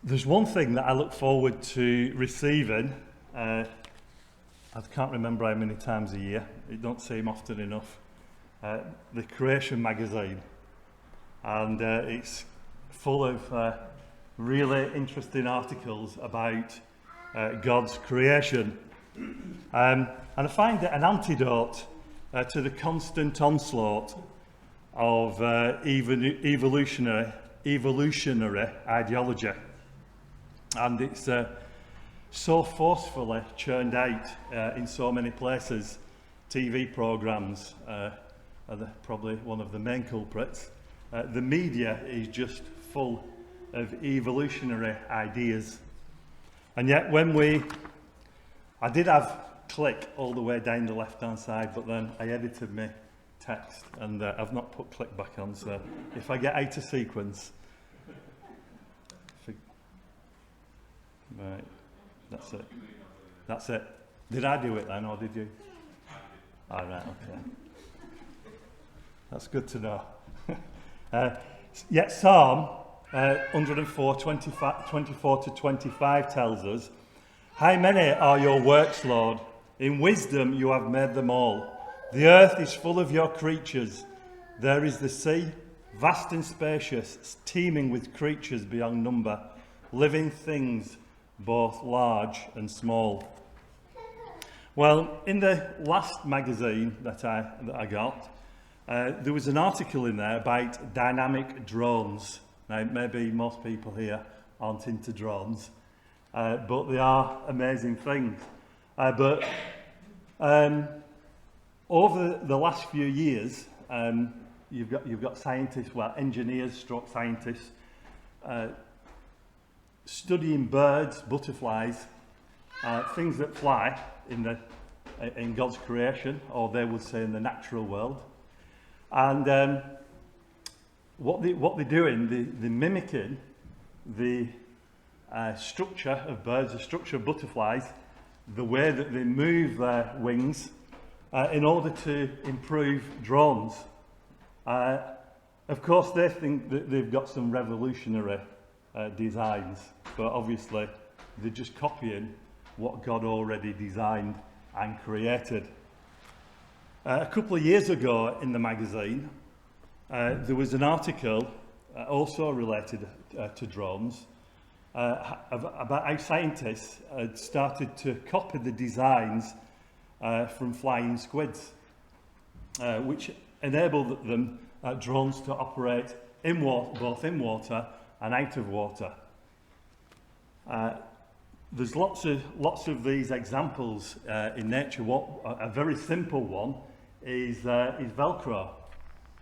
There's one thing that I look forward to receiving. I can't remember how many times a year. It don't seem often enough. The Creation magazine, and it's full of really interesting articles about God's creation. And I find it an antidote to the constant onslaught of evolutionary ideology. And it's so forcefully churned out in so many places. TV programmes are probably one of the main culprits. The media is just full of evolutionary ideas. And yet I did have click all the way down the left hand side, but then I edited my text and I've not put click back on, so if I get out of sequence, right, that's it. Did I do it then, or did you? All right, okay. That's good to know. Yet Psalm 104, 24 to 25 tells us, "How many are your works, Lord? In wisdom you have made them all. The earth is full of your creatures. There is the sea, vast and spacious, teeming with creatures beyond number, living things both large and small." Well, in the last magazine that I got, there was an article in there about dynamic drones. Now, maybe most people here aren't into drones, but they are amazing things. But over the last few years, you've got scientists, engineers, stroke scientists, studying birds, butterflies, things that fly in God's creation, or they would say in the natural world. And what they're doing, they're mimicking the structure of birds, the structure of butterflies, the way that they move their wings in order to improve drones. Of course, they think that they've got some revolutionary designs, but obviously they're just copying what God already designed and created. A couple of years ago in the magazine, there was an article also related to drones about how scientists had started to copy the designs from flying squids, which enabled them drones to operate in water, both in water and out of water. There's lots of these examples in nature. A very simple one is Velcro.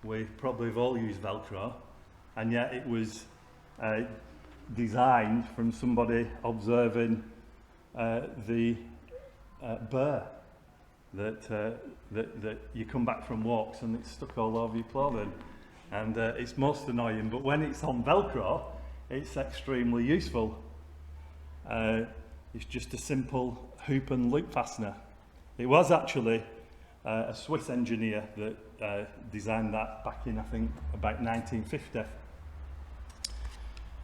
We probably have all used Velcro, and yet it was designed from somebody observing the bear that you come back from walks and it's stuck all over your clothing, and it's most annoying. But when it's on Velcro, it's extremely useful. It's just a simple hoop and loop fastener. It was actually a Swiss engineer that designed that back in, I think, about 1950.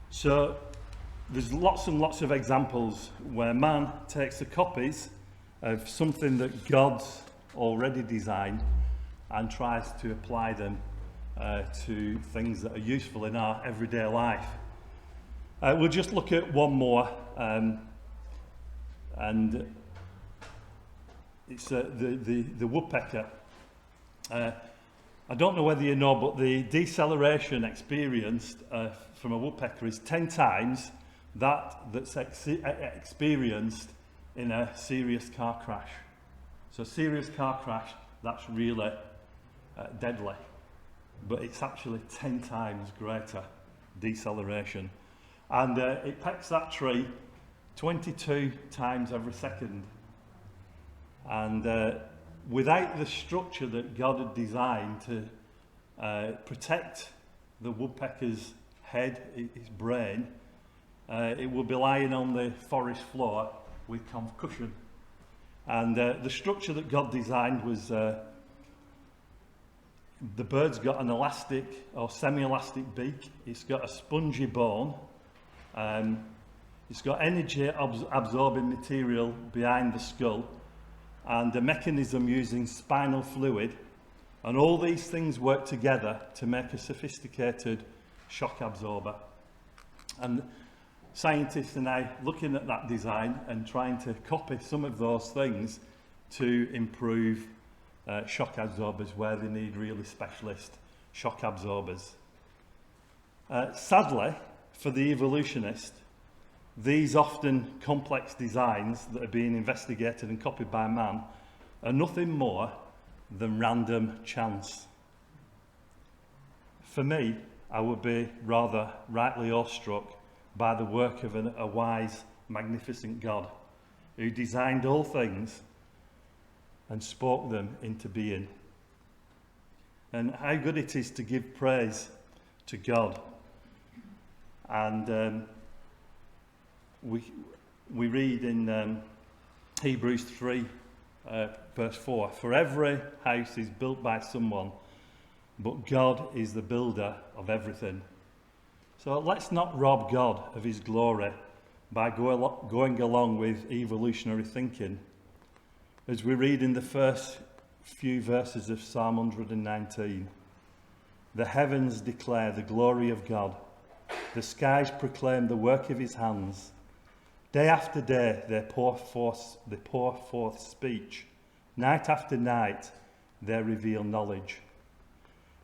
So there's lots and lots of examples where man takes the copies of something that God's already designed and tries to apply them to things that are useful in our everyday life. We'll just look at one more, and it's the woodpecker. I don't know whether you know, but the deceleration experienced from a woodpecker is 10 times that's experienced in a serious car crash. So a serious car crash, that's really deadly, but it's actually 10 times greater deceleration. And it pecks that tree 22 times every second. And without the structure that God had designed to protect the woodpecker's head, his brain, it would be lying on the forest floor with concussion. And the structure that God designed was the bird's got an elastic or semi-elastic beak. It's got a spongy bone. It's got energy absorbing material behind the skull and a mechanism using spinal fluid, and all these things work together to make a sophisticated shock absorber. And scientists and I looking at that design and trying to copy some of those things to improve shock absorbers where they need really specialist shock absorbers. Sadly, for the evolutionist, these often complex designs that are being investigated and copied by man are nothing more than random chance. For me, I would be rather rightly awestruck by the work of a wise, magnificent God who designed all things and spoke them into being. And how good it is to give praise to God. And we read in Hebrews 3, verse 4, "For every house is built by someone, but God is the builder of everything." So let's not rob God of his glory by going along with evolutionary thinking. As we read in the first few verses of Psalm 119, "The heavens declare the glory of God. The skies proclaim the work of his hands. Day after day they pour forth speech. Night after night they reveal knowledge.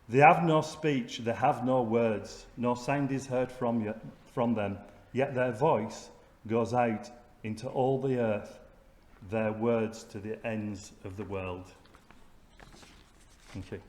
They have no speech, they have no words, no sound is heard from them, yet their voice goes out into all the earth, their words to the ends of the world." Thank you.